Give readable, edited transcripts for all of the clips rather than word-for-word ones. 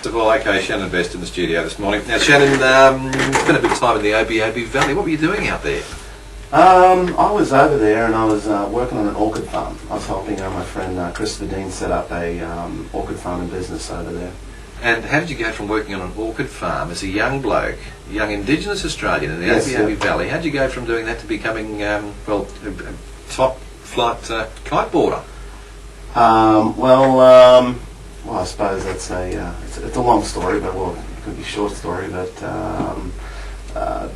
Well, okay, Shannon Best in the studio this morning. Now, Shannon, spent a bit of time in the Obi Valley. What were you doing out there? I was over there and I was working on an orchid farm. I was helping my friend Christopher Dean set up a orchid farming business over there. And how did you go from working on an orchid farm as a young bloke, young Indigenous Australian in the Obi Valley? How did you go from doing that to becoming, a top flight kiteboarder? Well, I suppose that's it's a long story, but it could be a short story. But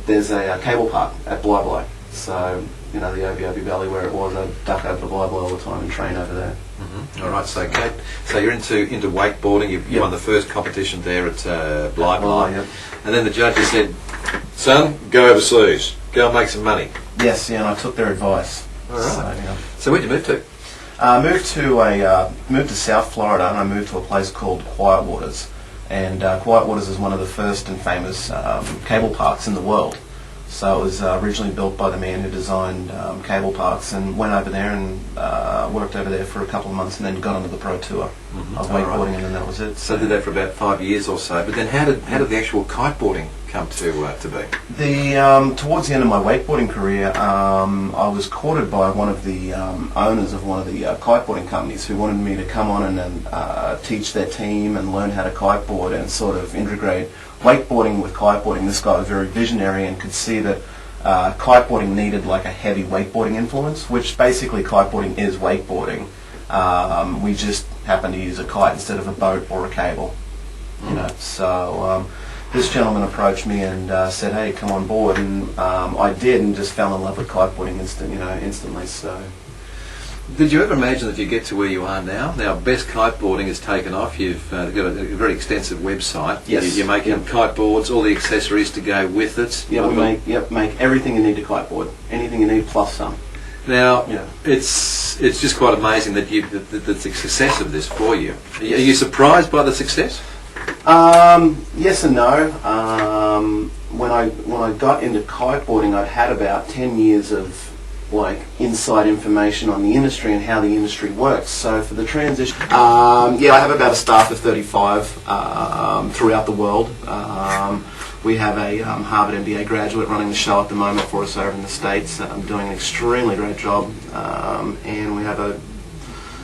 there's a cable park at Blybly. So, the Obi Valley where it was, I'd duck over to Blybly all the time and train over there. Mm-hmm. All right, so Kate, so you're into wakeboarding. You won the first competition there at Blybly. Yep. And then the judges said, "Son, go overseas, go and make some money." Yes, and I took their advice. All right. So where'd you move to? Moved to South Florida, and I moved to a place called Quiet Waters. And Quiet Waters is one of the first and famous cable parks in the world. So it was originally built by the man who designed cable parks, and went over there and worked over there for a couple of months, and then got onto the pro tour of wakeboarding, and then that was it. So did that for about 5 years or so. But then how did the actual kiteboarding come to be? Towards the end of my wakeboarding career, I was courted by one of the owners of one of the kiteboarding companies who wanted me to come on and teach their team and learn how to kiteboard and sort of integrate wakeboarding with kiteboarding. This guy was very visionary and could see that kiteboarding needed like a heavy wakeboarding influence, which basically kiteboarding is wakeboarding. We just happen to use a kite instead of a boat or a cable. So this gentleman approached me and said, "Hey, come on board," and I did, and just fell in love with kiteboarding instantly. So. Did you ever imagine that you get to where you are now? Now, Best Kiteboarding has taken off. You've got a very extensive website. Yes. You're making kiteboards, all the accessories to go with it. Yeah, we make everything you need to kiteboard. Anything you need plus some. Now, it's just quite amazing that the success of this for you. Are you surprised by the success? Yes and no. When I got into kiteboarding, I'd had about 10 years of inside information on the industry and how the industry works. So for the transition, I have about a staff of 35 throughout the world. We have a Harvard MBA graduate running the show at the moment for us over in the States, doing an extremely great job, and we have a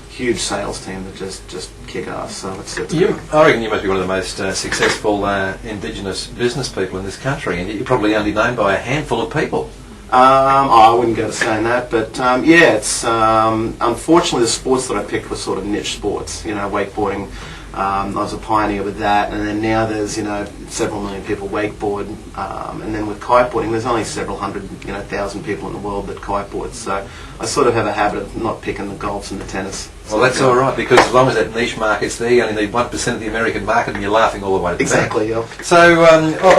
huge sales team that just kick ass. So I reckon you must be one of the most successful Indigenous business people in this country, and you're probably only known by a handful of people. I wouldn't go to saying that, but it's unfortunately the sports that I picked were sort of niche sports. Wakeboarding, I was a pioneer with that, and then now there's several million people wakeboard, and then with kiteboarding there's only several hundred, thousand people in the world that kiteboard. So I sort of have a habit of not picking the golfs and the tennis. Well, that's all right, because as long as that niche market's there, you only need 1% of the American market, and you're laughing all the way to the Exactly, back. yeah. So,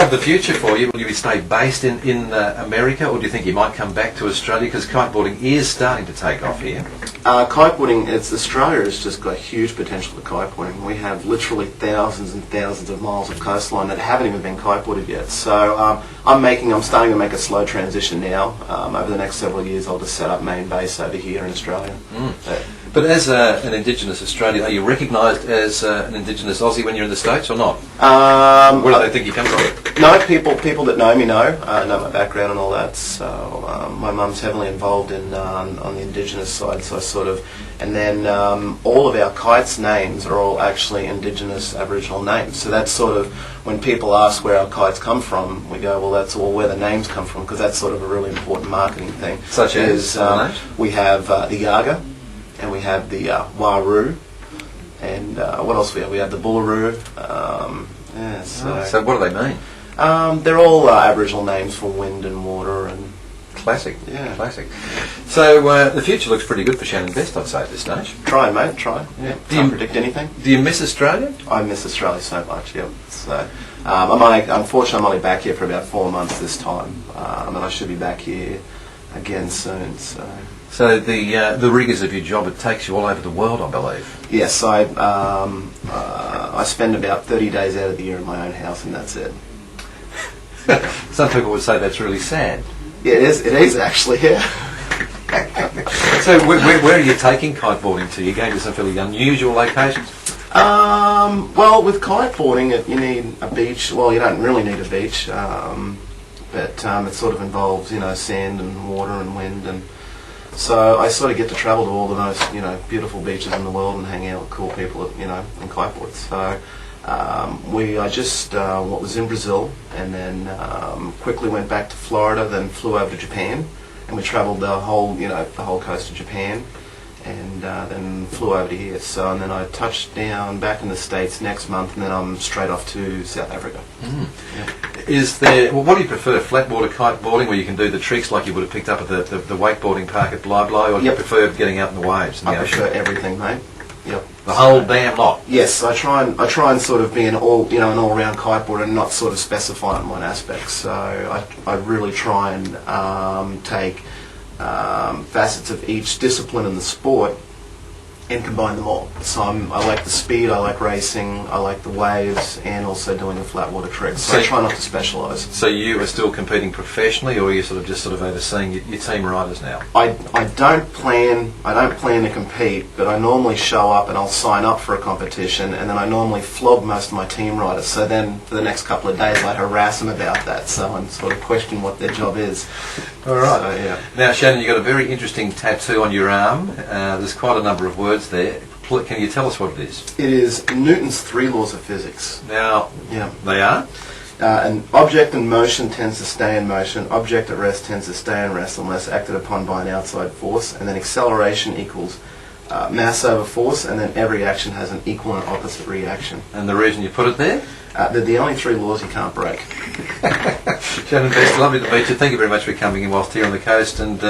of the future for you, will you stay based in America, or do you think you might come back to Australia? Because kiteboarding is starting to take off here. Kiteboarding, Australia has just got huge potential for kiteboarding. We have literally thousands and thousands of miles of coastline that haven't even been kiteboarded yet. So I'm starting to make a slow transition now. Over the next several years, I'll just set up main base over here in Australia. But as an Indigenous Australian, are you recognised as an Indigenous Aussie when you're in the States or not? Where do they think you come from? No, people that know me know my background and all that. So my mum's heavily involved in on the Indigenous side. So and then all of our kites' names are all actually Indigenous Aboriginal names. So that's sort of when people ask where our kites come from, we go, well, that's all where the names come from, because that's sort of a really important marketing thing. Such as we have the Yaga. And we have the Waru, and what else we have? We have the Bullaroo. So what do they mean? They're all Aboriginal names for wind and water and classic. Yeah, classic. So the future looks pretty good for Shannon Best, I'd say, at this stage. Try, mate. Try. Yeah. Can't predict anything. Do you miss Australia? I miss Australia so much. Yeah. So unfortunately, I'm only back here for about 4 months this time, and I should be back here again soon. So the rigours of your job, it takes you all over the world, I believe. Yes, I spend about 30 days out of the year in my own house, and that's it. Some people would say that's really sad. Yeah, it is actually, yeah. So where are you taking kiteboarding to? You're going to some fairly unusual locations? Well, with kiteboarding, you need a beach. Well, you don't really need a beach, but it sort of involves, sand and water and wind, and so I sort of get to travel to all the most, beautiful beaches in the world and hang out with cool people, in kiteboards. So I just was in Brazil, and then quickly went back to Florida, then flew over to Japan, and we travelled the whole coast of Japan, and then flew over to here. So, and then I touched down back in the States next month, and then I'm straight off to South Africa. Mm. Yeah. What do you prefer, flat water kiteboarding, where you can do the tricks like you would have picked up at the wakeboarding park at Bly, or do you prefer getting out in the waves? I prefer everything, mate. Yep. The whole damn lot. Yes, I try and sort of be an all-round kiteboarder and not sort of specify in one aspect. So I really try and take facets of each discipline in the sport and combine them all. So I like the speed, I like racing, I like the waves, and also doing the flat water tricks. So I try not to specialise. So you are still competing professionally, or are you just overseeing your team riders now? I don't plan to compete, but I normally show up and I'll sign up for a competition, and then I normally flog most of my team riders. So then for the next couple of days I harass them about that. So I'm sort of questioning what their job is. All right. So, yeah. Now, Shannon, you've got a very interesting tattoo on your arm. There's quite a number of words there. Can you tell us what it is? It is Newton's 3 laws of physics. Now, they are? An object in motion tends to stay in motion. Object at rest tends to stay in rest unless acted upon by an outside force. And then acceleration equals mass over force, and then every action has an equal and opposite reaction. And the reason you put it there? They're the only 3 laws you can't break. Shannon, best, lovely to meet you. Thank you very much for coming in whilst here on the coast, and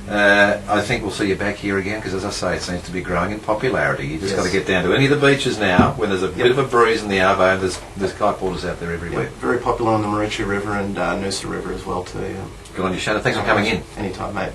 I think we'll see you back here again, because as I say, it seems to be growing in popularity. You just got to get down to any of the beaches now when there's a bit of a breeze in the Arvo, and there's kiteboarders out there everywhere. Very popular on the Marucci River and Noosa River as well too. Good on you, Shannon. Thanks for coming in. Anytime, mate.